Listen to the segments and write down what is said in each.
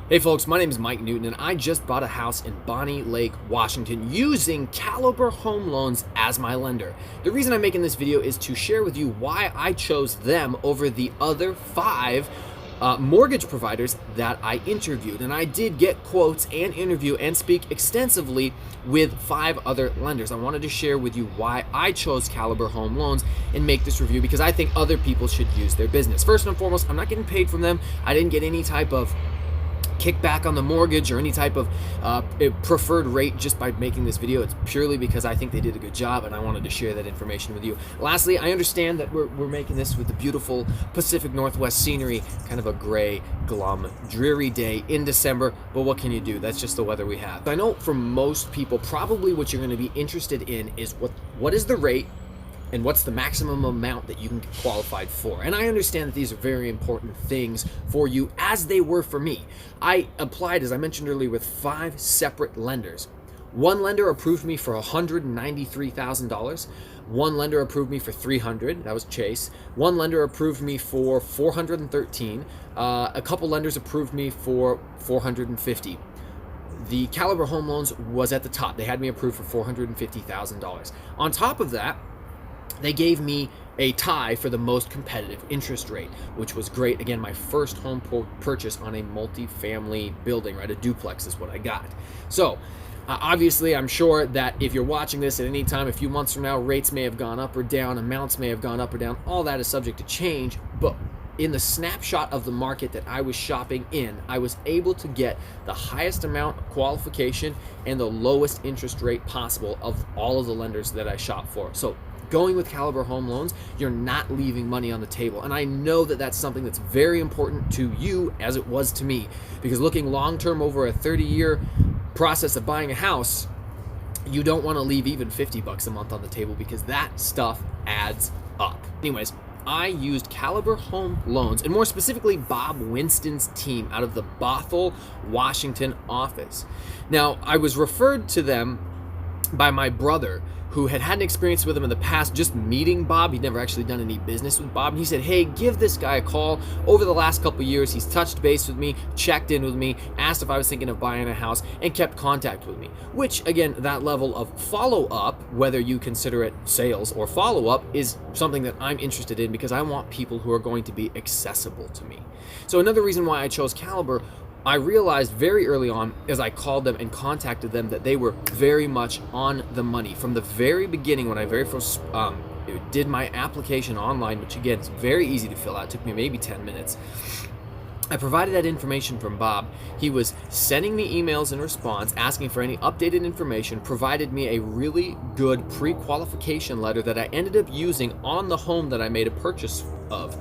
Hey folks, my name is Mike Newton and I just bought a house in Bonney Lake, Washington using Caliber Home Loans as my lender. The reason I'm making this video is to share with you why I chose them over the other five mortgage providers that I interviewed. And I did get quotes and interview and speak extensively with five other lenders. I wanted to share with you why I chose Caliber Home Loans and make this review because I think other people should use their business. First and foremost, I'm not getting paid from them. I didn't get any type of kickback on the mortgage or any type of preferred rate just by making this video. It's purely because I think they did a good job and I wanted to share that information with you. Lastly, I understand that we're making this with the beautiful Pacific Northwest scenery, kind of a gray, glum, dreary day in December, but what can you do? That's just the weather we have. I know for most people, probably what you're going to be interested in is what is the rate and what's the maximum amount that you can get qualified for. And I understand that these are very important things for you, as they were for me. I applied, as I mentioned earlier, with five separate lenders. One lender approved me for $193,000. One lender approved me for $300,000. That was Chase. One lender approved me for $413,000. A couple lenders approved me for $450,000. The Caliber Home Loans was at the top. They had me approved for $450,000. On top of that, they gave me a tie for the most competitive interest rate, which was great. Again, my first home purchase on a multi-family building, right? A duplex is what I got. So obviously, I'm sure that if you're watching this at any time, a few months from now, rates may have gone up or down, amounts may have gone up or down. All that is subject to change. But in the snapshot of the market that I was shopping in, I was able to get the highest amount of qualification and the lowest interest rate possible of all of the lenders that I shop for. So going with Caliber Home Loans, you're not leaving money on the table. And I know that that's something that's very important to you, as it was to me, because looking long-term over a 30-year process of buying a house, you don't want to leave even $50 a month on the table because that stuff adds up. Anyways, I used Caliber Home Loans, and more specifically Bob Winston's team out of the Bothell, Washington office. Now, I was referred to them by my brother, who had an experience with him in the past, just meeting Bob. He'd never actually done any business with Bob. And he said, hey, give this guy a call. Over the last couple of years, he's touched base with me, checked in with me, asked if I was thinking of buying a house, and kept contact with me. Which, again, that level of follow-up, whether you consider it sales or follow-up, is something that I'm interested in because I want people who are going to be accessible to me. So another reason why I chose Caliber, I realized very early on as I called them and contacted them that they were very much on the money. From the very beginning, when I very first did my application online, which again is very easy to fill out, it took me maybe 10 minutes. I provided that information from Bob. He was sending me emails in response, asking for any updated information, provided me a really good pre-qualification letter that I ended up using on the home that I made a purchase of.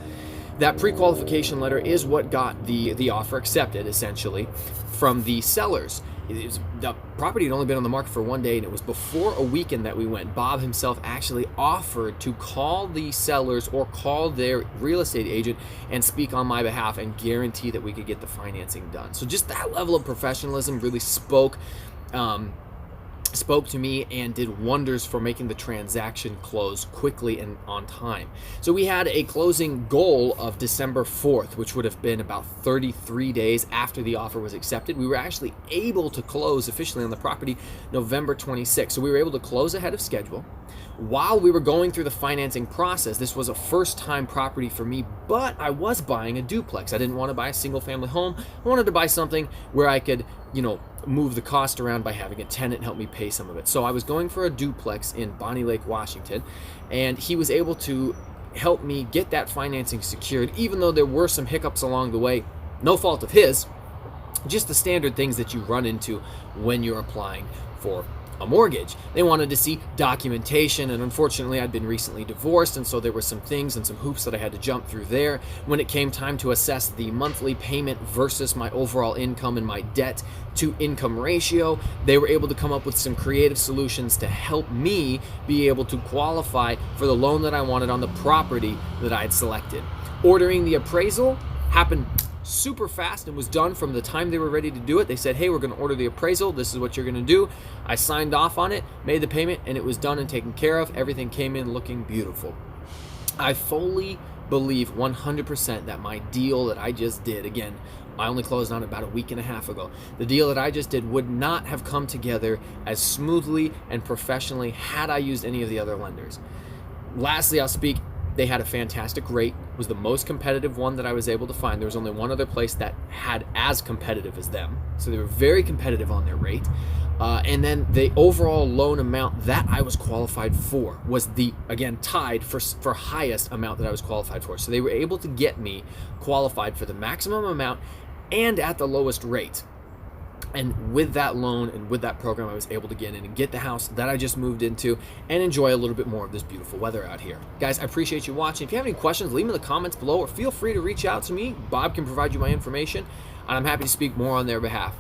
That pre-qualification letter is what got the offer accepted, essentially, from the sellers. The property had only been on the market for one day, and it was before a weekend that we went. Bob himself actually offered to call the sellers or call their real estate agent and speak on my behalf and guarantee that we could get the financing done. So just that level of professionalism really spoke to me and did wonders for making the transaction close quickly and on time. So we had a closing goal of December 4th, which would have been about 33 days after the offer was accepted. We were actually able to close officially on the property November 26th. So we were able to close ahead of schedule. While we were going through the financing process, this was a first-time property for me, but I was buying a duplex. I didn't want to buy a single-family home. I wanted to buy something where I could, move the cost around by having a tenant help me pay some of it. So I was going for a duplex in Bonney Lake, Washington, and he was able to help me get that financing secured, even though there were some hiccups along the way. No fault of his, just the standard things that you run into when you're applying for a mortgage. They wanted to see documentation, and unfortunately I'd been recently divorced, and so there were some things and some hoops that I had to jump through there. When it came time to assess the monthly payment versus my overall income and my debt to income ratio, they were able to come up with some creative solutions to help me be able to qualify for the loan that I wanted on the property that I had selected. Ordering the appraisal happened super fast and was done from the time they were ready to do it. They said, hey, we're going to order the appraisal. This is what you're going to do. I signed off on it, made the payment, and it was done and taken care of. Everything came in looking beautiful. I fully believe 100% that my deal that I just did, again, I only closed on it about a week and a half ago. The deal that I just did would not have come together as smoothly and professionally had I used any of the other lenders. Lastly, I'll speak. They had a fantastic rate. It was the most competitive one that I was able to find. There was only one other place that had as competitive as them. So they were very competitive on their rate. And then the overall loan amount that I was qualified for was again, tied for highest amount that I was qualified for. So they were able to get me qualified for the maximum amount and at the lowest rate. And with that loan and with that program, I was able to get in and get the house that I just moved into and enjoy a little bit more of this beautiful weather out here. Guys, I appreciate you watching. If you have any questions, leave them in the comments below or feel free to reach out to me. Bob can provide you my information, and I'm happy to speak more on their behalf.